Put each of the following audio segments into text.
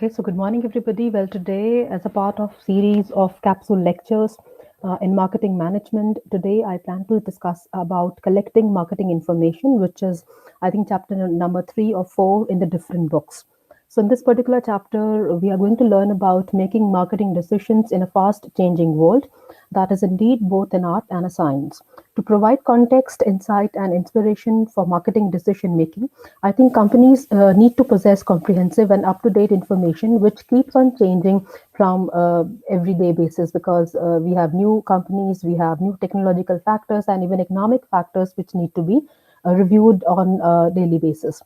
Okay, so good morning, everybody. Well, today, as a part of series of capsule lectures in marketing management, today I plan to discuss about collecting marketing information, which is, I think, chapter number 3 or 4 in the different books. So, in this particular chapter, we are going to learn about making marketing decisions in a fast-changing world. That is indeed both an art and a science. To provide context, insight, and inspiration for marketing decision making, I think companies need to possess comprehensive and up to date information, which keeps on changing from everyday basis because we have new companies, we have new technological factors, and even economic factors which need to be reviewed on a daily basis.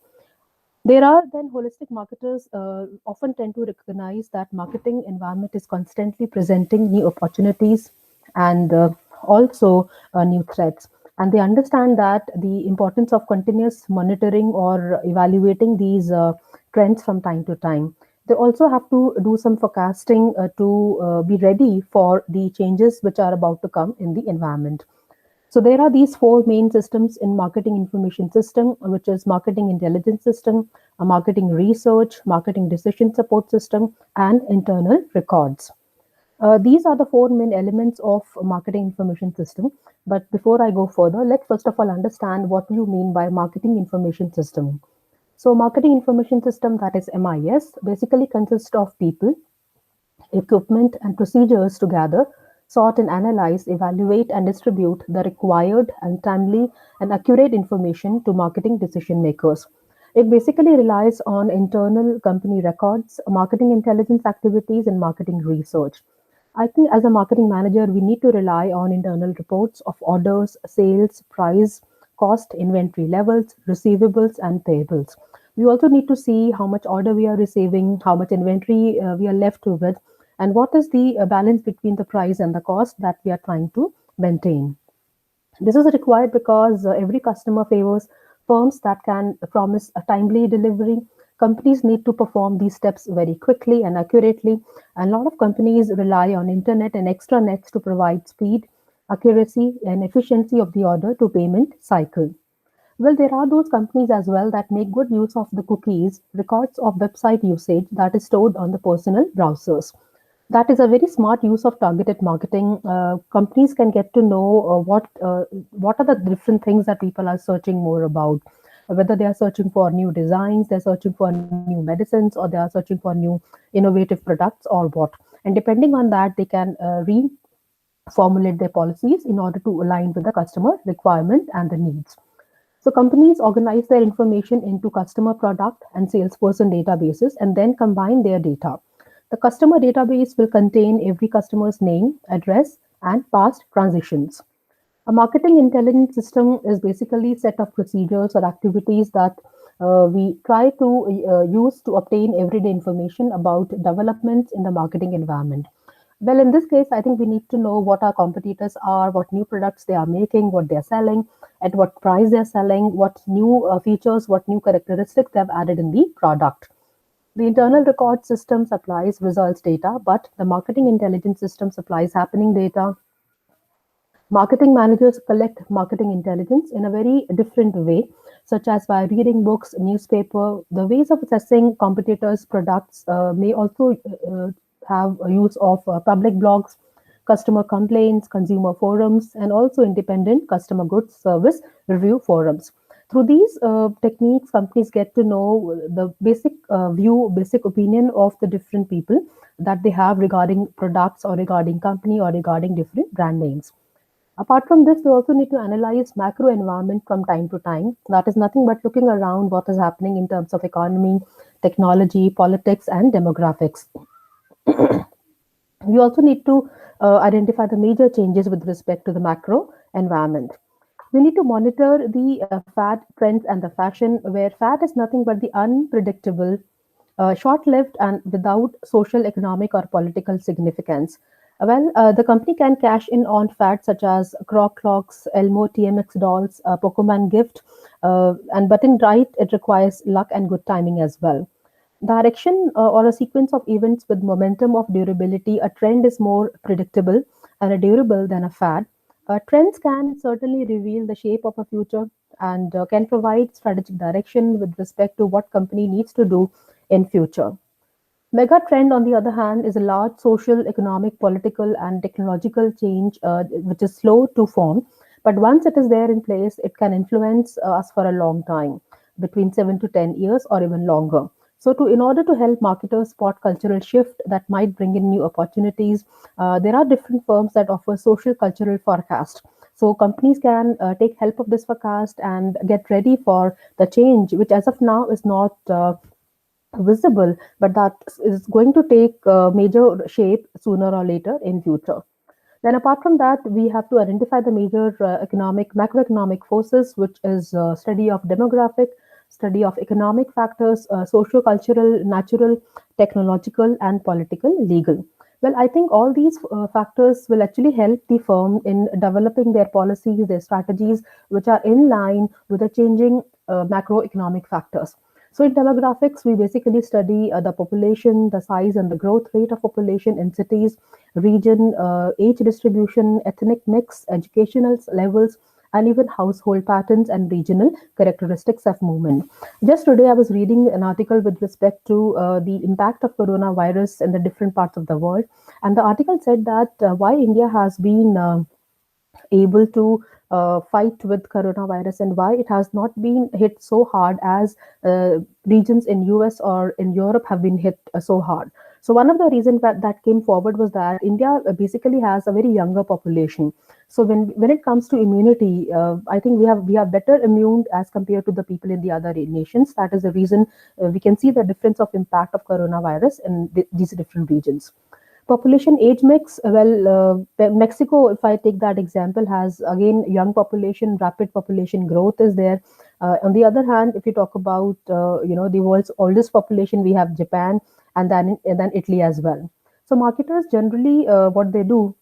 There are then holistic marketers often tend to recognize that marketing environment is constantly presenting new opportunities and also new threats. And they understand that the importance of continuous monitoring or evaluating these trends from time to time. They also have to do some forecasting to be ready for the changes which are about to come in the environment. So there are these four main systems in marketing information system, which is marketing intelligence system, a marketing research, marketing decision support system, and internal records. These are the four main elements of a marketing information system. But before I go further, let's first of all understand what you mean by marketing information system. So marketing information system, that is MIS, basically consists of people, equipment, and procedures to gather, sort and analyze, evaluate, and distribute the required and timely and accurate information to marketing decision makers. It basically relies on internal company records, marketing intelligence activities, and marketing research. I think as a marketing manager, we need to rely on internal reports of orders, sales, price, cost, inventory levels, receivables, and payables. We also need to see how much order we are receiving, how much inventory we are left with, and what is the balance between the price and the cost that we are trying to maintain. This is required because every customer favors firms that can promise a timely delivery. Companies need to perform these steps very quickly and accurately. And a lot of companies rely on internet and extranets to provide speed, accuracy, and efficiency of the order to payment cycle. Well, there are those companies as well that make good use of the cookies, records of website usage that is stored on the personal browsers. That is a very smart use of targeted marketing. Companies can get to know what are the different things that people are searching more about. Whether they are searching for new designs, they're searching for new medicines, or they are searching for new innovative products, or what. And depending on that, they can reformulate their policies in order to align with the customer requirement and the needs. So companies organize their information into customer product and salesperson databases and then combine their data. The customer database will contain every customer's name, address, and past transitions. A marketing intelligence system is basically a set of procedures or activities that we try to use to obtain everyday information about developments in the marketing environment. Well, in this case, I think we need to know what our competitors are, what new products they are making, what they are selling, at what price they are selling, what new features, what new characteristics they have added in the product. The internal record system supplies results data, but the marketing intelligence system supplies happening data. Marketing managers collect marketing intelligence in a very different way, such as by reading books, newspaper. The ways of assessing competitors' products may also have a use of public blogs, customer complaints, consumer forums, and also independent customer goods service review forums. Through these techniques, companies get to know the basic view, basic opinion of the different people that they have regarding products or regarding company or regarding different brand names. Apart from this, we also need to analyze macro environment from time to time. That is nothing but looking around what is happening in terms of economy, technology, politics, and demographics. We also need to identify the major changes with respect to the macro environment. We need to monitor the fad trends and the fashion, where fad is nothing but the unpredictable, short lived, and without social, economic, or political significance. The company can cash in on fads such as Croc clocks, Elmo TMX dolls, Pokemon gift, and but in right, it requires luck and good timing as well. Direction or a sequence of events with momentum of durability, a trend is more predictable and a durable than a fad. Trends can certainly reveal the shape of a future and can provide strategic direction with respect to what company needs to do in future. Mega trend, on the other hand, is a large social, economic, political, and technological change which is slow to form. But once it is there in place, it can influence us for a long time, between 7 to 10 years or even longer. So, in order to help marketers spot cultural shift that might bring in new opportunities, there are different firms that offer social cultural forecast. So companies can take help of this forecast and get ready for the change, which as of now is not visible, but that is going to take major shape sooner or later in future. Then apart from that, we have to identify the major economic macroeconomic forces, which is study of demographic, study of economic factors, socio-cultural, natural, technological, and political, legal. Well, I think all these factors will actually help the firm in developing their policies, their strategies, which are in line with the changing macroeconomic factors. So in demographics, we basically study the population, the size and the growth rate of population in cities, region, age distribution, ethnic mix, educational levels, and even household patterns and regional characteristics of movement. Just today, I was reading an article with respect to the impact of coronavirus in the different parts of the world, and the article said that why India has been able to fight with coronavirus and why it has not been hit so hard as regions in US or in Europe have been hit so hard. So one of the reasons that came forward was that India basically has a very younger population. So when it comes to immunity, I think we are better immune as compared to the people in the other nations. That is the reason we can see the difference of impact of coronavirus in these different regions. Population age mix, well, Mexico, if I take that example, has again young population, rapid population growth is there. On the other hand, if you talk about the world's oldest population, we have Japan and then Italy as well. So marketers generally what they do,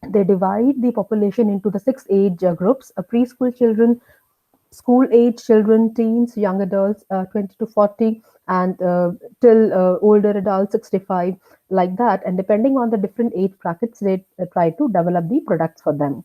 they divide the population into the six age groups: preschool children, school age children, teens, young adults, 20 to 40, and till older adults, 65, like that. And depending on the different age brackets, they try to develop the products for them.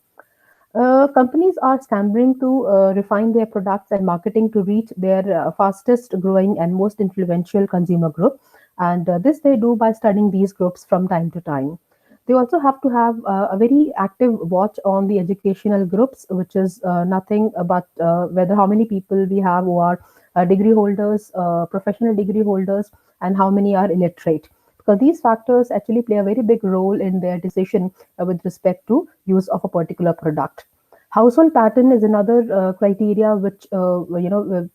Companies are scrambling to refine their products and marketing to reach their fastest growing and most influential consumer group. And this they do by studying these groups from time to time. They also have to have a very active watch on the educational groups, which is nothing but whether how many people we have who are degree holders, professional degree holders, and how many are illiterate. Because these factors actually play a very big role in their decision with respect to use of a particular product. Household pattern is another criteria which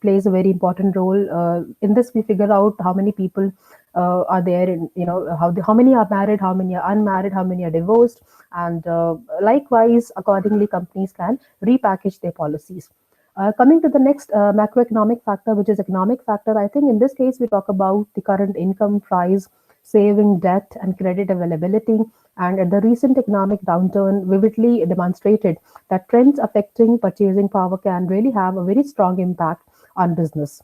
plays a very important role. In this, we figure out how many people are there, and how many are married, how many are unmarried, how many are divorced, and likewise, accordingly, companies can repackage their policies. Coming to the next macroeconomic factor, which is economic factor, I think in this case we talk about the current income, price, saving, debt, and credit availability. And the recent economic downturn vividly demonstrated that trends affecting purchasing power can really have a very strong impact on business.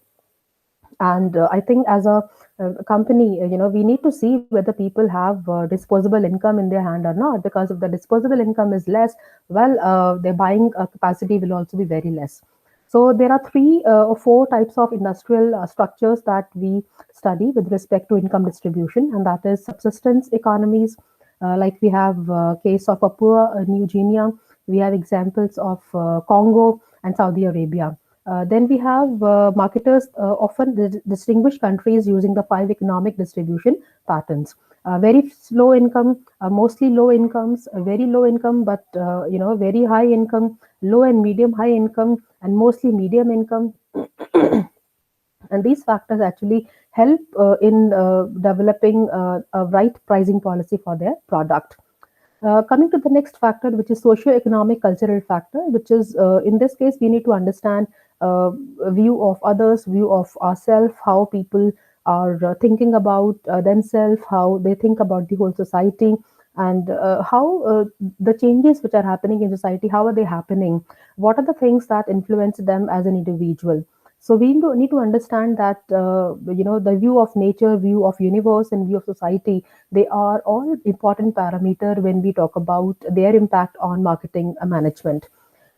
And I think as a company, we need to see whether people have disposable income in their hand or not. Because if the disposable income is less, well, their buying capacity will also be very less. So there are three or four types of industrial structures that we study with respect to income distribution, and that is subsistence economies. Like we have case of Papua New Guinea, we have examples of Congo and Saudi Arabia. Then we have marketers often distinguish countries using the five economic distribution patterns. Very slow income, mostly low incomes, very low income, but very high income, low and medium high income, and mostly medium income. And these factors actually help in developing a right pricing policy for their product. Coming to the next factor, which is socio-economic cultural factor, which is in this case we need to understand view of others, view of ourselves, how people are thinking about themselves, how they think about the whole society, and how the changes which are happening in society, how are they happening? What are the things that influence them as an individual? So we need to understand that the view of nature, view of universe, and view of society, they are all important parameter when we talk about their impact on marketing management.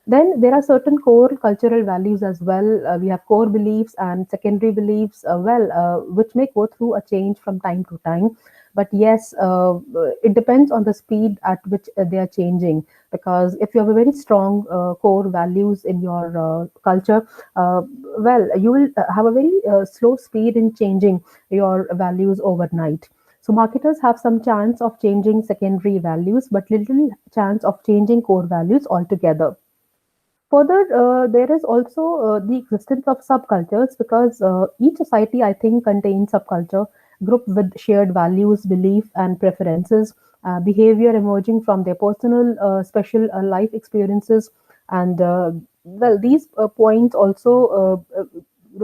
Then there are certain core cultural values as well. We have core beliefs and secondary beliefs, which may go through a change from time to time. But yes, it depends on the speed at which they are changing. Because if you have a very strong core values in your culture, you will have a very slow speed in changing your values overnight. So marketers have some chance of changing secondary values, but little chance of changing core values altogether. Further, there is also the existence of subcultures because each society, I think, contains subculture, group with shared values, belief, and preferences, behavior emerging from their personal, special life experiences, and these points also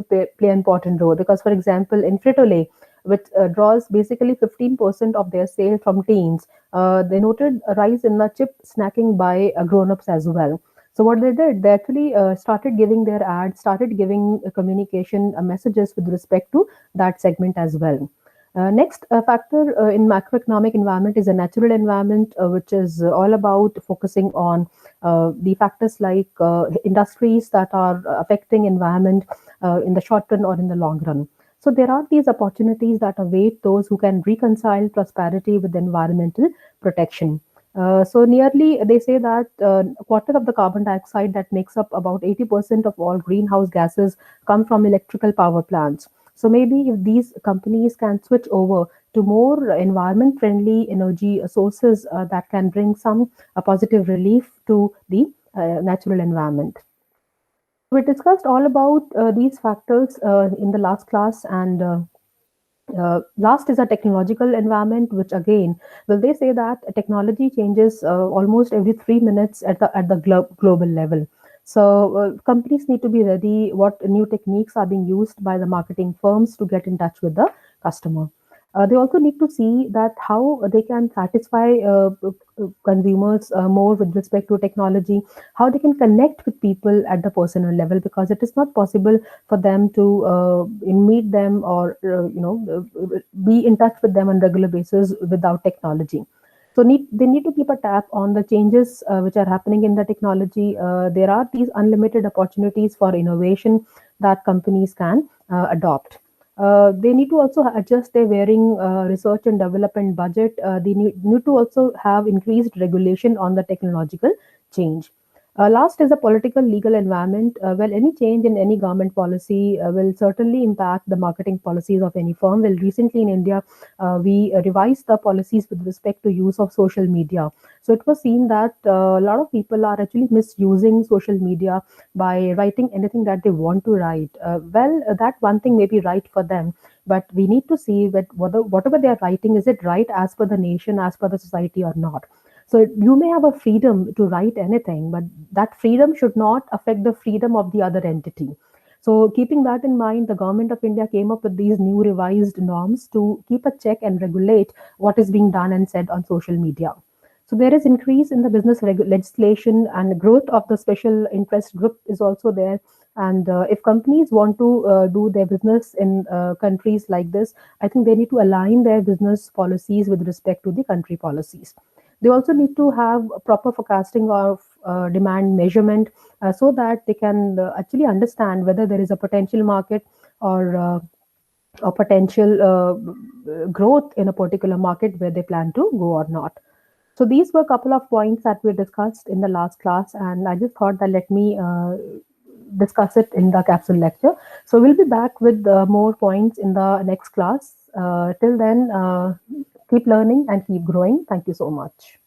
play an important role because, for example, in Frito-Lay, which draws basically 15% of their sale from teens, they noted a rise in the chip snacking by grown-ups as well. So what they did, they actually started giving their ads, started giving communication messages with respect to that segment as well. Next factor in macroeconomic environment is a natural environment, which is all about focusing on the factors like industries that are affecting environment in the short run or in the long run. So there are these opportunities that await those who can reconcile prosperity with environmental protection. So nearly, they say that a quarter of the carbon dioxide that makes up about 80% of all greenhouse gases come from electrical power plants. So maybe if these companies can switch over to more environment friendly energy sources that can bring some positive relief to the natural environment. We discussed all about these factors in the last class, and last is a technological environment, which again, well, they say that technology changes almost every 3 minutes at the global level. So companies need to be ready. What new techniques are being used by the marketing firms to get in touch with the customer? They also need to see that how they can satisfy consumers more with respect to technology, how they can connect with people at the personal level, because it is not possible for them to meet them or be in touch with them on regular basis without technology. So they need to keep a tab on the changes which are happening in the technology. There are these unlimited opportunities for innovation that companies can adopt. They need to also adjust their varying research and development budget. They need to also have increased regulation on the technological change. Last is a political legal environment. Well, any change in any government policy will certainly impact the marketing policies of any firm. Well, recently in India, we revised the policies with respect to use of social media. So it was seen that a lot of people are actually misusing social media by writing anything that they want to write. That one thing may be right for them, but we need to see that whatever they are writing, is it right as per the nation, as per the society or not? So you may have a freedom to write anything, but that freedom should not affect the freedom of the other entity. So keeping that in mind, the government of India came up with these new revised norms to keep a check and regulate what is being done and said on social media. So there is increase in the business legislation, and growth of the special interest group is also there. And if companies want to do their business in countries like this, I think they need to align their business policies with respect to the country policies. They also need to have proper forecasting of demand measurement so that they can actually understand whether there is a potential market or potential growth in a particular market where they plan to go or not. So these were a couple of points that we discussed in the last class, and I just thought that let me discuss it in the capsule lecture. So we'll be back with more points in the next class. Till then, keep learning and keep growing. Thank you so much.